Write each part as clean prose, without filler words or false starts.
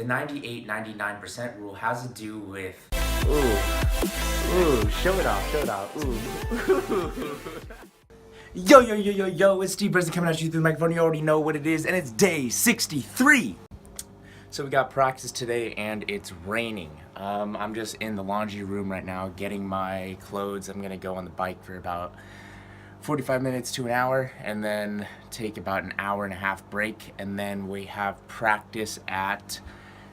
The 98-99% rule has to do with... Show it off, Yo, it's Steve Burstyn coming at you through the microphone. You already know what it is, and it's day 63. So we got practice today, and it's raining. I'm just in the laundry room right now getting my clothes. I'm gonna go on the bike for about 45 minutes to an hour, and then take about an hour and a half break, and then we have practice at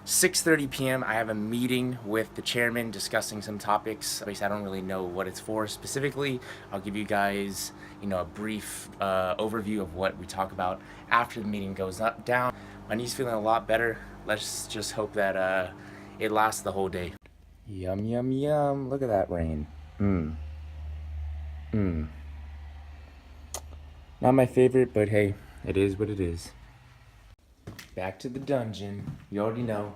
6:30 p.m. I have a meeting with the chairman discussing some topics. I don't really know what it's for specifically. I'll give you guys, a brief overview of what we talk about after the meeting goes down. My knee's feeling a lot better. Let's just hope that it lasts the whole day. Yum, yum, yum. Look at that rain. Not my favorite, but hey, it is what it is. Back to the dungeon. You already know.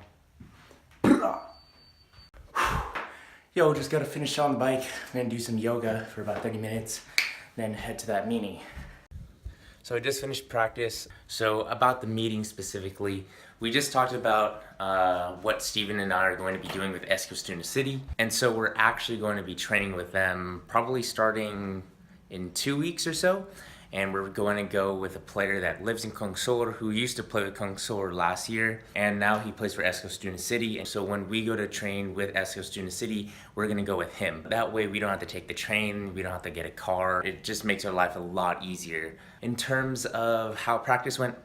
Yo, just gotta finish on the bike. I'm gonna do some yoga for about 30 minutes, then head to that meeting. So I just finished practice. So about the meeting specifically, we just talked about what Steven and I are going to be doing with Eskilstuna City. And so we're actually going to be training with them probably starting in 2 weeks or so. And we're going to go with a player that lives in Kungsors, who used to play with Kungsors last year, and now he plays for Eskilstuna City. And so when we go to train with Eskilstuna City, we're going to go with him. That way we don't have to take the train, we don't have to get a car. It just makes our life a lot easier. In terms of how practice went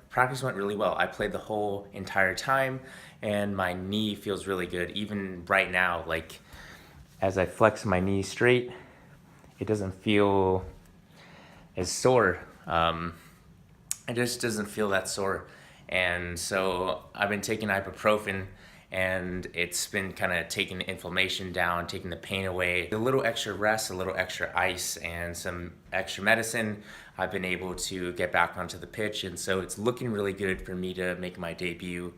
really well. I played the whole entire time, and my knee feels really good. Even right now, like as I flex my knee straight, it doesn't feel is sore. It just doesn't feel that sore. And so I've been taking ibuprofen, and it's been kind of taking the inflammation down, taking the pain away. A little extra rest, a little extra ice, and some extra medicine, I've been able to get back onto the pitch. And so it's looking really good for me to make my debut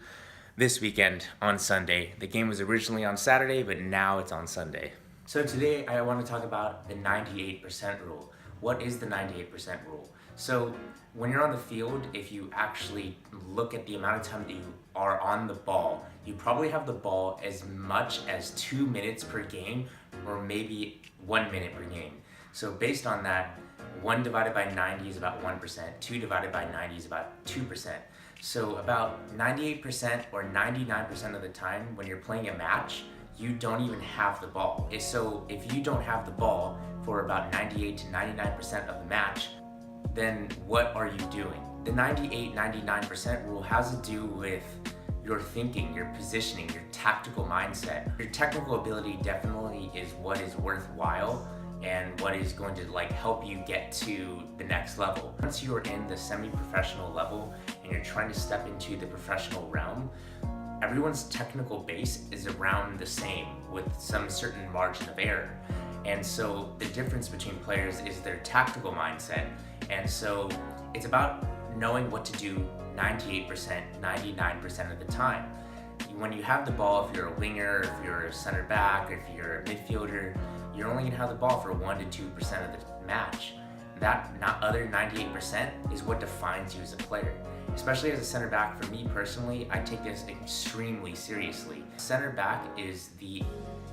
this weekend on Sunday. The game was originally on Saturday, but now it's on Sunday. So today I want to talk about the 98% rule. What is the 98% rule? So when you're on the field, if you actually look at the amount of time that you are on the ball, you probably have the ball as much as 2 minutes per game, or maybe 1 minute per game. So based on that, 1 divided by 90 is about 1%, 2 divided by 90 is about 2%. So about 98% or 99% of the time when you're playing a match, you don't even have the ball. So if you don't have the ball for about 98 to 99% of the match, then what are you doing? The 98-99% rule has to do with your thinking, your positioning, your tactical mindset. Your technical ability definitely is what is worthwhile and what is going to help you get to the next level. Once you're in the semi-professional level and you're trying to step into the professional realm, everyone's technical base is around the same with some certain margin of error. And so the difference between players is their tactical mindset. And so it's about knowing what to do 98%, 99% of the time. When you have the ball, if you're a winger, if you're a center back, or if you're a midfielder, you're only gonna have the ball for 1 to 2% of the match. That other 98% is what defines you as a player. Especially as a center back, for me personally, I take this extremely seriously. Center back is the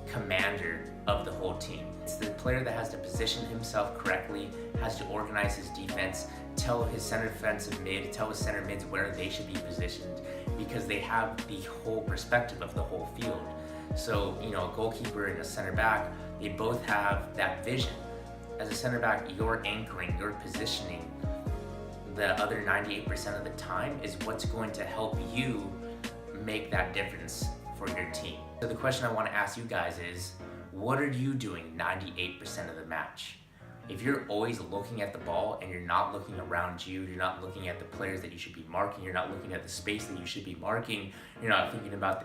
commander of the whole team. It's the player that has to position himself correctly, has to organize his defense, tell his center defensive mid, tell his center mids where they should be positioned, because they have the whole perspective of the whole field. So, a goalkeeper and a center back, they both have that vision. As a center back, you're anchoring, you're positioning. The other 98% of the time is what's going to help you make that difference for your team. So the question I want to ask you guys is, what are you doing 98% of the match? If you're always looking at the ball and you're not looking around you, you're not looking at the players that you should be marking, you're not looking at the space that you should be marking, you're not thinking about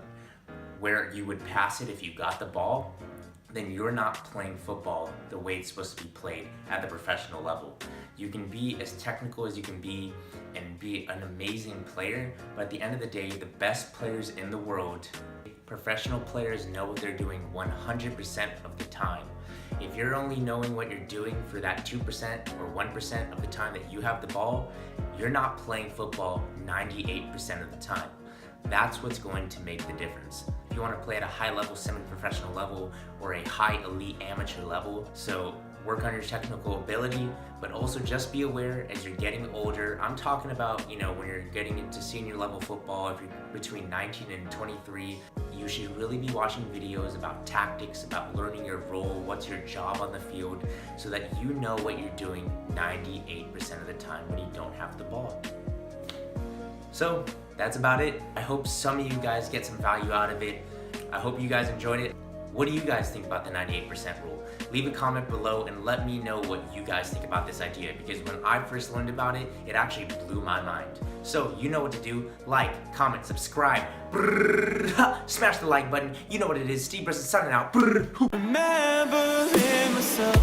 where you would pass it if you got the ball, then you're not playing football the way it's supposed to be played at the professional level. You can be as technical as you can be and be an amazing player, but at the end of the day, the best players in the world, professional players, know what they're doing 100% of the time. If you're only knowing what you're doing for that 2% or 1% of the time that you have the ball, you're not playing football 98% of the time. That's what's going to make the difference. If you want to play at a high level, semi-professional level, or a high elite amateur level, so work on your technical ability, but also just be aware as you're getting older. I'm talking about, when you're getting into senior level football, if you're between 19 and 23, you should really be watching videos about tactics, about learning your role, what's your job on the field, so that you know what you're doing 98% of the time when you don't have the ball. So that's about it. I hope some of you guys get some value out of it. I hope you guys enjoyed it. What do you guys think about the 98% rule? Leave a comment below and let me know what you guys think about this idea, because when I first learned about it, it actually blew my mind. So you know what to do. Like, comment, subscribe, smash the like button. You know what it is. Steve Burstyn signing out. Remembering myself.